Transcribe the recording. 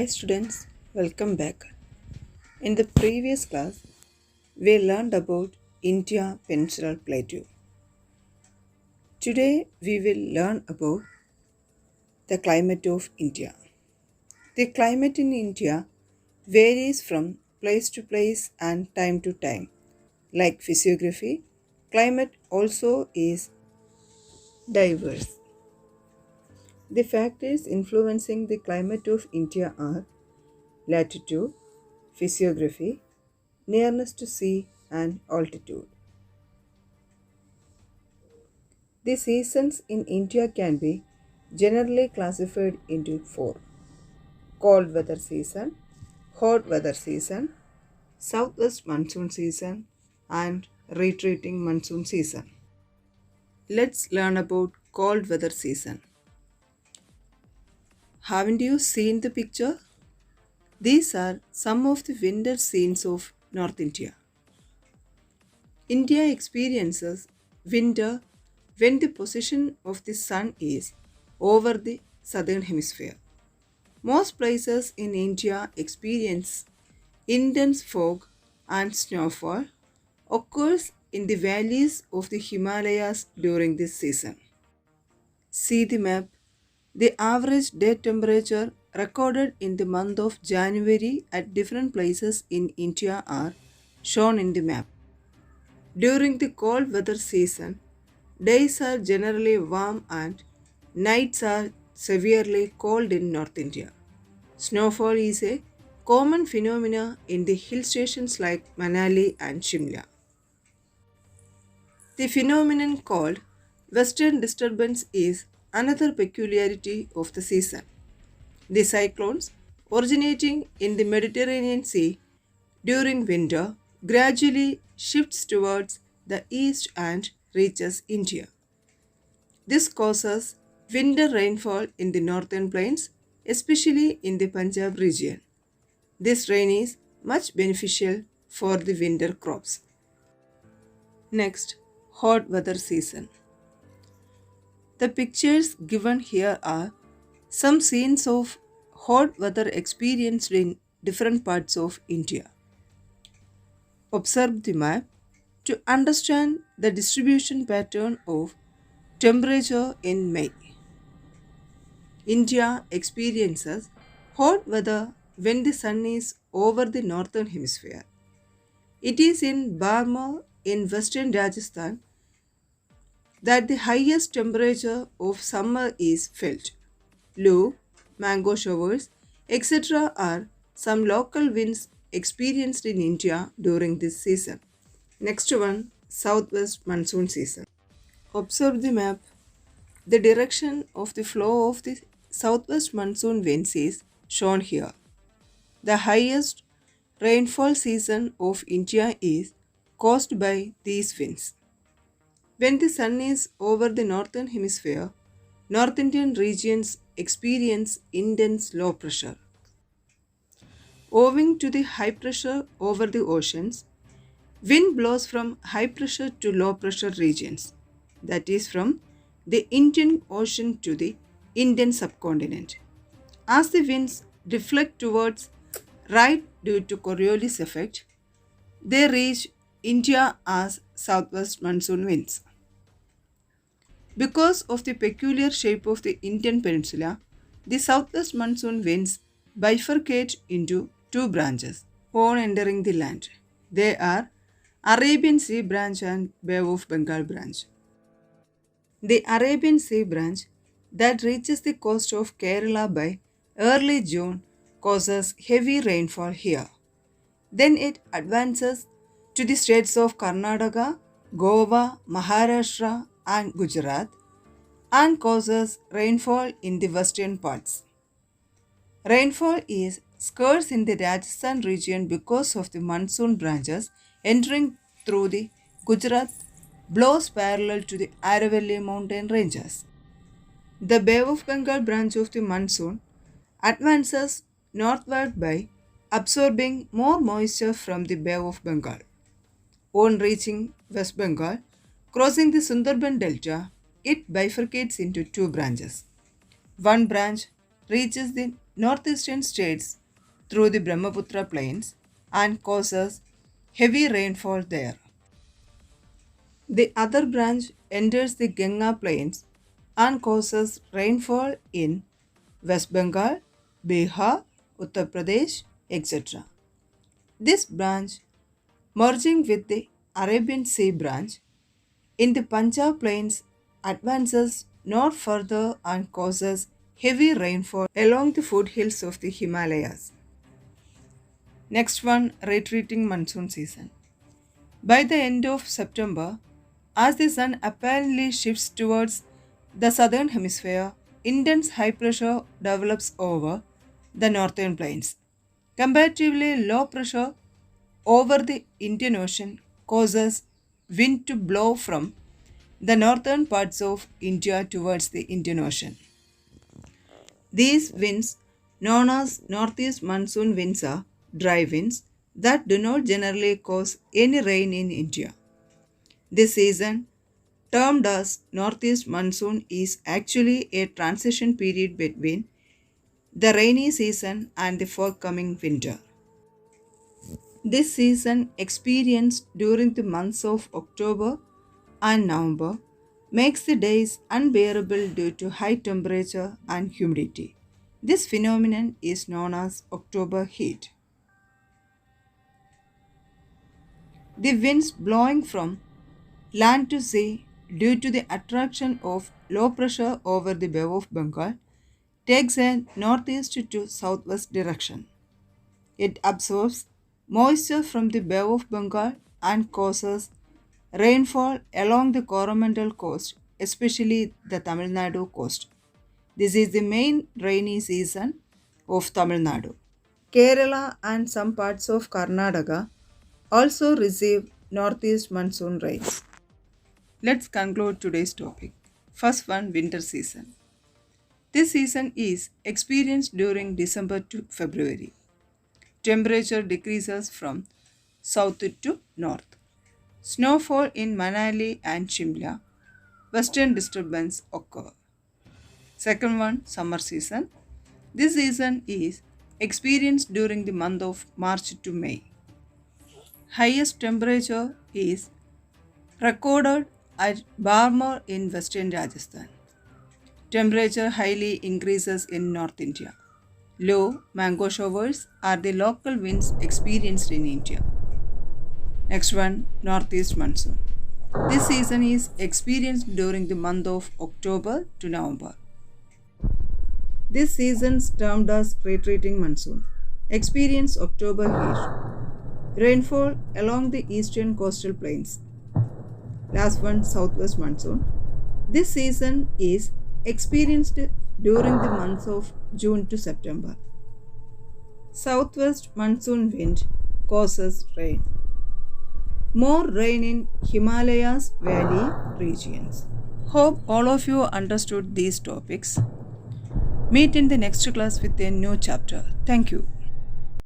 Hi students, welcome back. In the previous class, we learned about India Peninsular Plateau. Today we will learn about the climate of India. The climate in India varies from place to place and time to time. Like physiography, climate also is diverse. The factors influencing the climate of India are latitude, physiography, nearness to sea, and altitude. The seasons in India can be generally classified into four: cold weather season, hot weather season, southwest monsoon season, and retreating monsoon season. Let's learn about cold weather season. Haven't you seen the picture? These are some of the winter scenes of North India. India experiences winter when the position of the sun is over the southern hemisphere. Most places in India experience intense fog and snowfall occurs in the valleys of the Himalayas during this season. See the map. The average day temperature recorded in the month of January at different places in India are shown in the map. During the cold weather season, days are generally warm and nights are severely cold in North India. Snowfall is a common phenomenon in the hill stations like Manali and Shimla. The phenomenon called Western disturbance is another peculiarity of the season. The cyclones originating in the Mediterranean Sea during winter gradually shifts towards the east and reaches India. This causes winter rainfall in the northern plains, especially in the Punjab region. This rain is much beneficial for the winter crops. Next, hot weather season. The pictures given here are some scenes of hot weather experienced in different parts of India. Observe the map to understand the distribution pattern of temperature in May. India experiences hot weather when the sun is over the northern hemisphere. It is in Barmer in western Rajasthan that the highest temperature of summer is felt. Low, mango showers, etc. are some local winds experienced in India during this season. Next one, southwest monsoon season. Observe the map. The direction of the flow of the southwest monsoon winds is shown here. The highest rainfall season of India is caused by these winds. When the sun is over the northern hemisphere, North Indian regions experience intense low pressure. Owing to the high pressure over the oceans, wind blows from high pressure to low pressure regions, that is, from the Indian Ocean to the Indian subcontinent. As the winds deflect towards right due to Coriolis effect, they reach India as southwest monsoon winds. Because of the peculiar shape of the Indian peninsula, the southwest monsoon winds bifurcate into two branches on entering the land. They are Arabian Sea branch and Bay of Bengal branch. The Arabian Sea branch that reaches the coast of Kerala by early June causes heavy rainfall here. Then it advances to the states of Karnataka, Goa, Maharashtra, and Gujarat and causes rainfall in the western parts. Rainfall is scarce in the Rajasthan region because of the monsoon branches entering through the Gujarat blows parallel to the Aravalli mountain ranges. The Bay of Bengal branch of the monsoon advances northward by absorbing more moisture from the Bay of Bengal. On reaching West Bengal, crossing the Sundarban Delta, it bifurcates into two branches. One branch reaches the northeastern states through the Brahmaputra plains and causes heavy rainfall there. The other branch enters the Ganga plains and causes rainfall in West Bengal, Bihar, Uttar Pradesh, etc. This branch, merging with the Arabian Sea branch in the Punjab plains, advances north further and causes heavy rainfall along the foothills of the Himalayas. Next one, retreating monsoon season. By the end of September, as the sun apparently shifts towards the southern hemisphere, intense high pressure develops over the northern plains. Comparatively low pressure over the Indian Ocean causes wind to blow from the northern parts of India towards the Indian Ocean. These winds, known as northeast monsoon winds, are dry winds that do not generally cause any rain in India. This season, termed as northeast monsoon, is actually a transition period between the rainy season and the forthcoming winter. This season, experienced during the months of October and November, makes the days unbearable due to high temperature and humidity. This phenomenon is known as October heat. The winds blowing from land to sea due to the attraction of low pressure over the Bay of Bengal takes a northeast to southwest direction. It absorbs moisture from the Bay of Bengal and causes rainfall along the Coromandel coast, especially the Tamil Nadu coast. This is the main rainy season of Tamil Nadu. Kerala and some parts of Karnataka also receive northeast monsoon rains. Let's conclude today's topic. First one, winter season. This season is experienced during December to February. Temperature decreases from south to north. Snowfall in Manali and Shimla. Western disturbance occur. Second one, summer season. This season is experienced during the month of March to May. Highest temperature is recorded at Barmer in western Rajasthan. Temperature highly increases in North India. Low mango showers are the local winds experienced in India. Next one, northeast monsoon. This season is experienced during the month of October to November. This season is termed as retreating monsoon. Experience October heat. Rainfall along the eastern coastal plains. Last one, southwest monsoon. This season is experienced during the months of June to September. Southwest monsoon wind causes rain. More rain in Himalayas valley regions. Hope all of you understood these topics. Meet in the next class with a new chapter. Thank you.